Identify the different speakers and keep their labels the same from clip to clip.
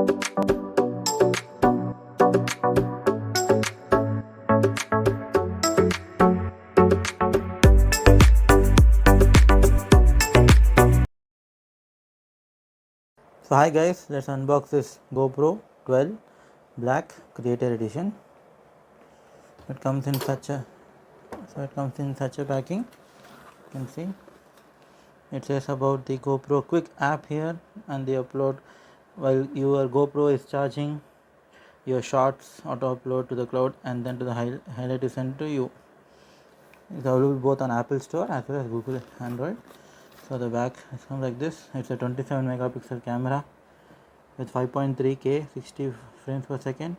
Speaker 1: So hi guys, let's unbox this GoPro 12 Black Creator Edition. It comes in such a packing. You can see it says about the GoPro Quick app here, and the upload while your GoPro is charging. Your shots auto upload to the cloud, and then to the highlight is sent to you. It's available both on Apple Store as well as Google Android. So the back comes like this. It's a 27 megapixel camera with 5.3K 60 frames per second,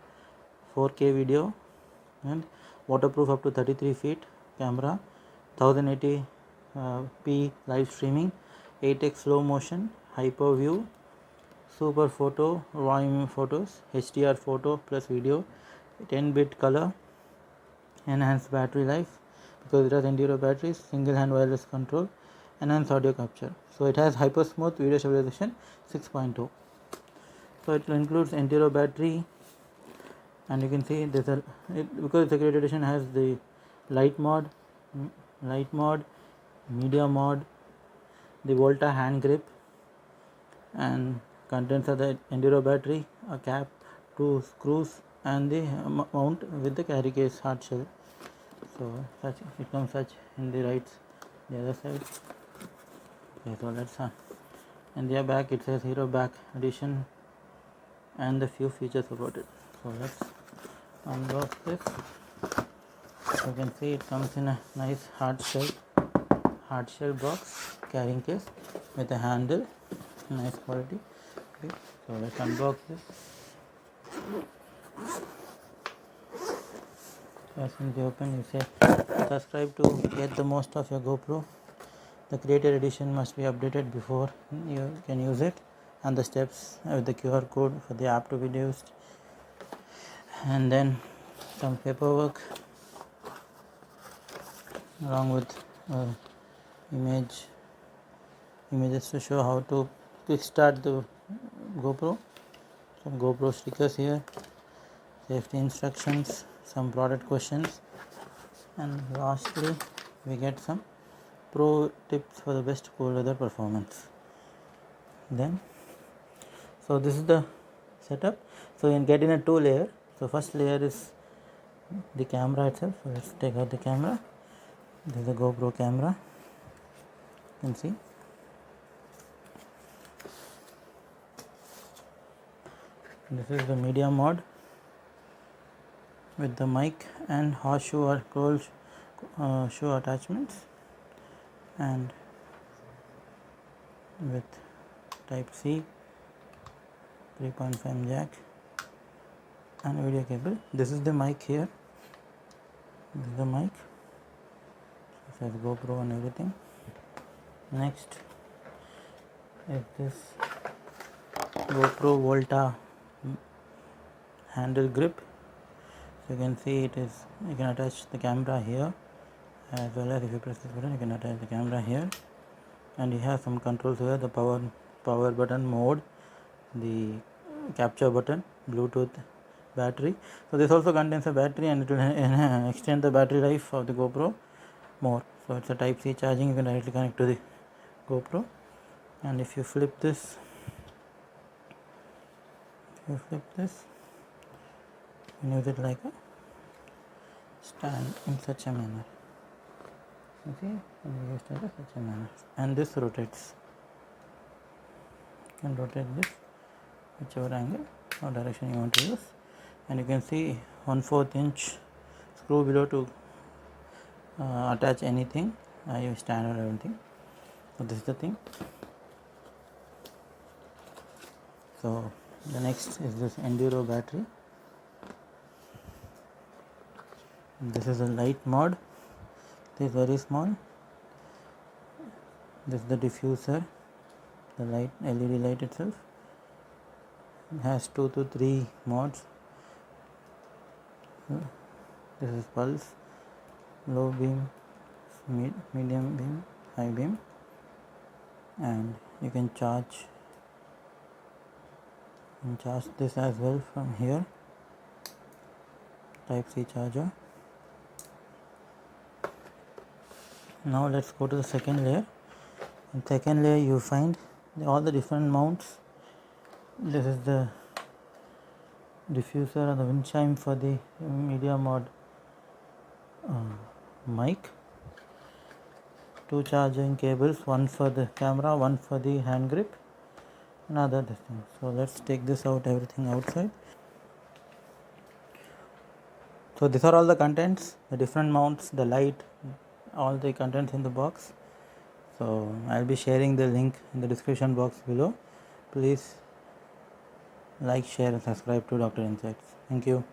Speaker 1: 4K video, and waterproof up to 33 feet camera, 1080p live streaming, 8x slow motion, hyper view, super photo, raw image photos, HDR photo plus video, 10-bit color, enhanced battery life because it has enduro batteries, single hand wireless control, enhanced audio capture. So it has hyper smooth video stabilization 6.0. So it includes enduro battery, and you can see because the Creator Edition has the light mode, media mode, the Volta hand grip, and contents are the enduro battery, a cap, 2 screws, and the mount with the carry case hard shell. So it comes such in the the other side. Okay, so let's in the back it says Hero Back Edition and the few features about it. So let's unbox this. You can see it comes in a nice hard shell box carrying case with a handle, nice quality. Okay, so let's unbox this. As soon as you open, you say subscribe to get the most of your GoPro. The Creator Edition must be updated before you can use it, and the steps with the QR code for the app to be used, and then some paperwork along with images to show how to kickstart the GoPro, some GoPro stickers here, safety instructions, some product questions, and lastly we get some pro tips for the best cold weather performance. Then so this is the setup. So you can get in a 2-layer. So first layer is the camera itself. So let's take out the camera. This is the GoPro camera. You can see this is the media mode with the mic and horseshoe or cold shoe attachments, and with type C, 3.5 jack, and video cable. This is the mic here. This is the mic. It says GoPro and everything. Next is this GoPro Volta handle grip. So you can see you can attach the camera here, as well as if you press this button you can attach the camera here, and you have some controls here, the power button, mode, the capture button, Bluetooth, battery. So this also contains a battery, and it will extend the battery life of the GoPro more. So it's a type C charging, you can directly connect to the GoPro. And if you flip this, you can use it like a stand in such a manner. You see, and use it in such a manner, and this rotates. You can rotate this whichever angle or direction you want to use, and you can see 1/4 inch screw below to attach anything, you stand or anything. So this is the thing. So the next is this enduro battery. This is a light mode. It is very small. This is the diffuser, the light, LED light itself. It has 2 to 3 modes. This is pulse, low beam, medium beam, high beam, and you can charge and charge this as well from here. Type C charger. Now let's go to the second layer. In second layer you find all the different mounts. This is the diffuser and the wind chime for the media mod mic. Two charging cables, one for the camera, one for the hand grip, another this thing. So let's take this out, everything outside. So these are all the contents, the different mounts, the light, all the contents in the box. So I'll be sharing the link in the description box below. Please like, share and subscribe to Dr. Insights. Thank you.